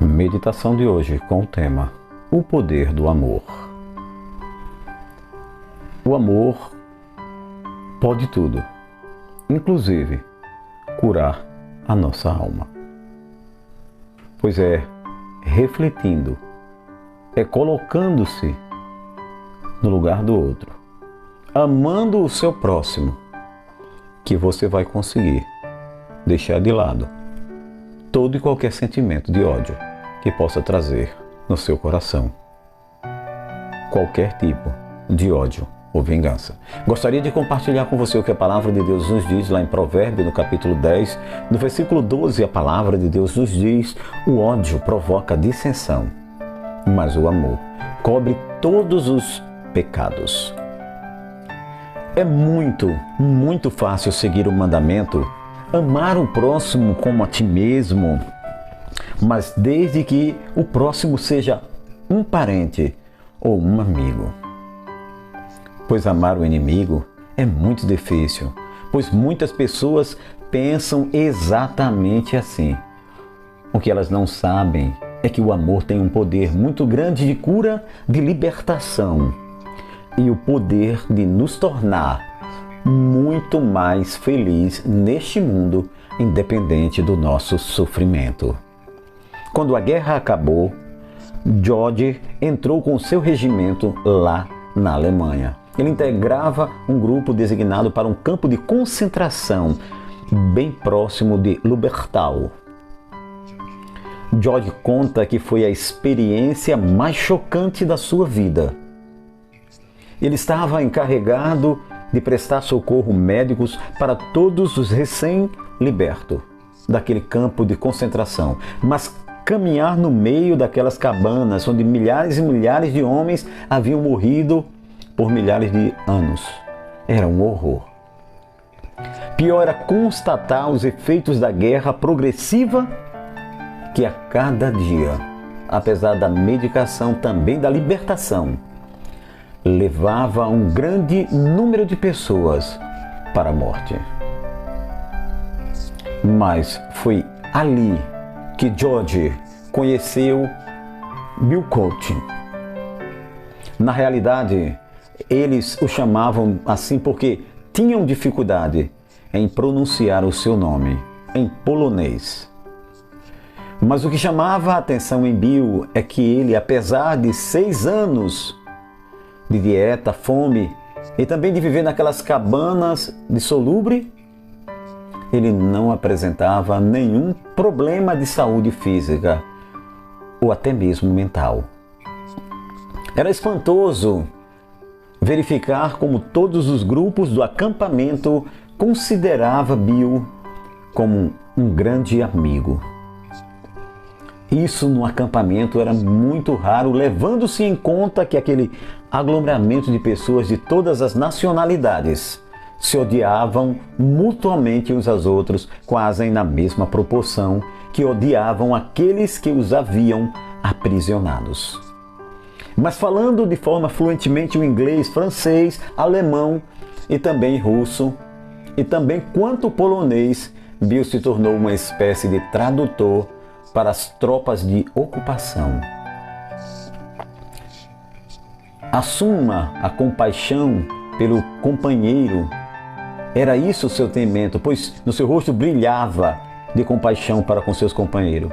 Meditação de hoje com o tema O Poder do Amor. O amor pode tudo, inclusive curar a nossa alma. Pois é refletindo, é colocando-se no lugar do outro, amando o seu próximo, que você vai conseguir deixar de lado todo e qualquer sentimento de ódio que possa trazer no seu coração qualquer tipo de ódio ou vingança. Gostaria de compartilhar com você o que a palavra de Deus nos diz lá em Provérbios, no capítulo 10, no versículo 12, a palavra de Deus nos diz: o ódio provoca dissensão, mas o amor cobre todos os pecados. É muito fácil seguir o mandamento, amar o próximo como a ti mesmo, mas desde que o próximo seja um parente ou um amigo. Pois amar o inimigo é muito difícil, pois muitas pessoas pensam exatamente assim. O que elas não sabem é que o amor tem um poder muito grande de cura, de libertação e o poder de nos tornar muito mais feliz neste mundo, independente do nosso sofrimento. Quando a guerra acabou, George entrou com seu regimento lá na Alemanha. Ele integrava um grupo designado para um campo de concentração bem próximo de Lubertal. George conta que foi a experiência mais chocante da sua vida. Ele estava encarregado de prestar socorro médicos para todos os recém-libertos daquele campo de concentração, mas caminhar no meio daquelas cabanas onde milhares e milhares de homens haviam morrido por milhares de anos era um horror. Pior era constatar os efeitos da guerra progressiva que a cada dia, apesar da medicação, também da libertação, levava um grande número de pessoas para a morte. Mas foi ali que George conheceu Bill Coach. Na realidade, eles o chamavam assim porque tinham dificuldade em pronunciar o seu nome em polonês. Mas o que chamava a atenção em Bill é que ele, apesar de 6 anos de dieta, fome e também de viver naquelas cabanas de solubre, ele não apresentava nenhum problema de saúde física ou até mesmo mental. Era espantoso verificar como todos os grupos do acampamento consideravam Bill como um grande amigo. Isso no acampamento era muito raro, levando-se em conta que aquele aglomeramento de pessoas de todas as nacionalidades se odiavam mutuamente uns aos outros, quase na mesma proporção que odiavam aqueles que os haviam aprisionados. Mas falando de forma fluentemente o inglês, francês, alemão e também russo, e também quanto o polonês, Bill se tornou uma espécie de tradutor para as tropas de ocupação. Assuma a compaixão pelo companheiro. Era isso o seu temento, pois no seu rosto brilhava de compaixão para com seus companheiros.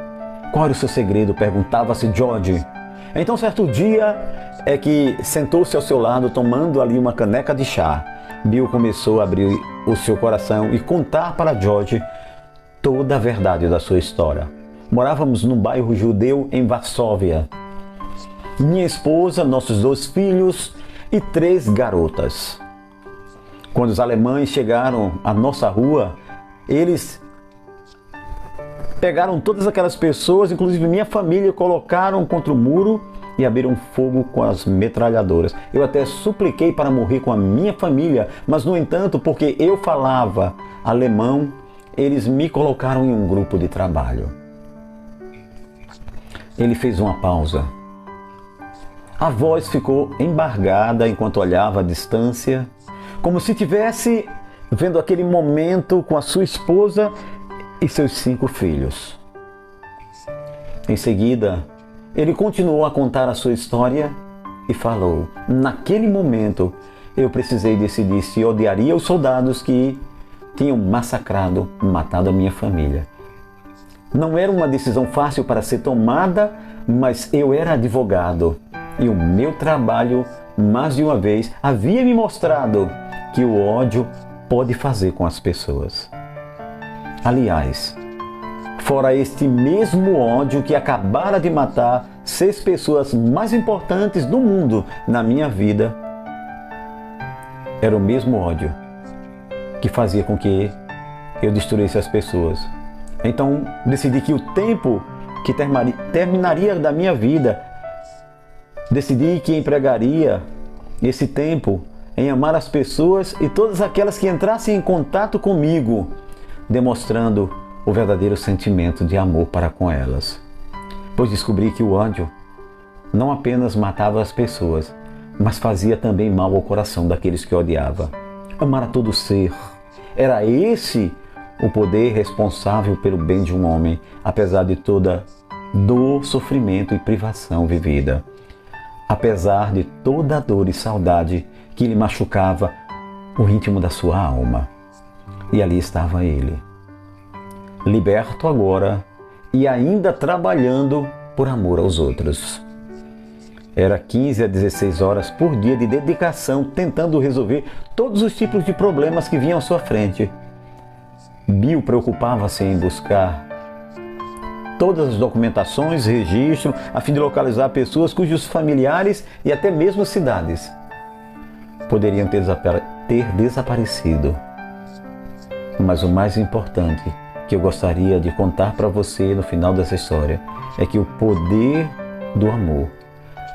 Qual era o seu segredo? Perguntava-se George. Então certo dia é que sentou-se ao seu lado tomando ali uma caneca de chá. Bill começou a abrir o seu coração e contar para George toda a verdade da sua história. Morávamos num bairro judeu em Varsóvia. Minha esposa, nossos 2 filhos e 3 garotas. Quando os alemães chegaram à nossa rua, eles pegaram todas aquelas pessoas, inclusive minha família, colocaram contra o muro e abriram fogo com as metralhadoras. Eu até supliquei para morrer com a minha família, mas no entanto, porque eu falava alemão, eles me colocaram em um grupo de trabalho. Ele fez uma pausa. A voz ficou embargada enquanto olhava à distância, como se estivesse vendo aquele momento com a sua esposa e seus 5 filhos. Em seguida, ele continuou a contar a sua história e falou: naquele momento, eu precisei decidir se odiaria os soldados que tinham matado a minha família. Não era uma decisão fácil para ser tomada, mas eu era advogado e o meu trabalho, mais de uma vez, havia me mostrado que o ódio pode fazer com as pessoas. Aliás, fora este mesmo ódio que acabara de matar 6 pessoas mais importantes do mundo na minha vida, era o mesmo ódio que fazia com que eu destruísse as pessoas. Então decidi que o tempo que terminaria da minha vida, decidi que empregaria esse tempo em amar as pessoas e todas aquelas que entrassem em contato comigo, demonstrando o verdadeiro sentimento de amor para com elas. Pois descobri que o ódio não apenas matava as pessoas, mas fazia também mal ao coração daqueles que odiava. Amar a todo ser. Era esse o poder responsável pelo bem de um homem, apesar de toda dor, sofrimento e privação vivida. Apesar de toda a dor e saudade que lhe machucava o íntimo da sua alma. E ali estava ele, liberto agora e ainda trabalhando por amor aos outros. Era 15 a 16 horas por dia de dedicação, tentando resolver todos os tipos de problemas que vinham à sua frente. Bill preocupava-se em buscar todas as documentações, registro, a fim de localizar pessoas cujos familiares e até mesmo cidades poderiam ter desaparecido. Mas o mais importante que eu gostaria de contar para você no final dessa história é que o poder do amor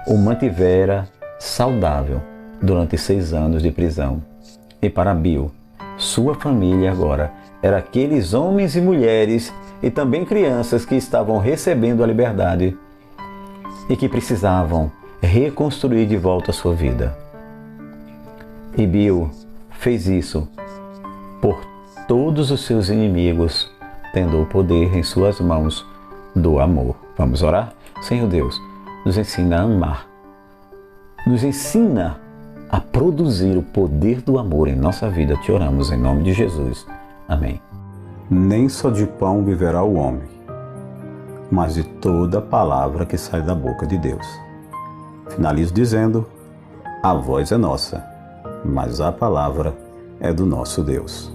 o mantivera saudável durante 6 anos de prisão. E para Bill, sua família agora era aqueles homens e mulheres e também crianças que estavam recebendo a liberdade e que precisavam reconstruir de volta a sua vida. E Bill fez isso por todos os seus inimigos, tendo o poder em suas mãos do amor. Vamos orar? Senhor Deus, nos ensina a amar. Nos ensina a produzir o poder do amor em nossa vida. Te oramos em nome de Jesus. Amém. Nem só de pão viverá o homem, mas de toda palavra que sai da boca de Deus. Finalizo dizendo: a voz é nossa, mas a palavra é do nosso Deus.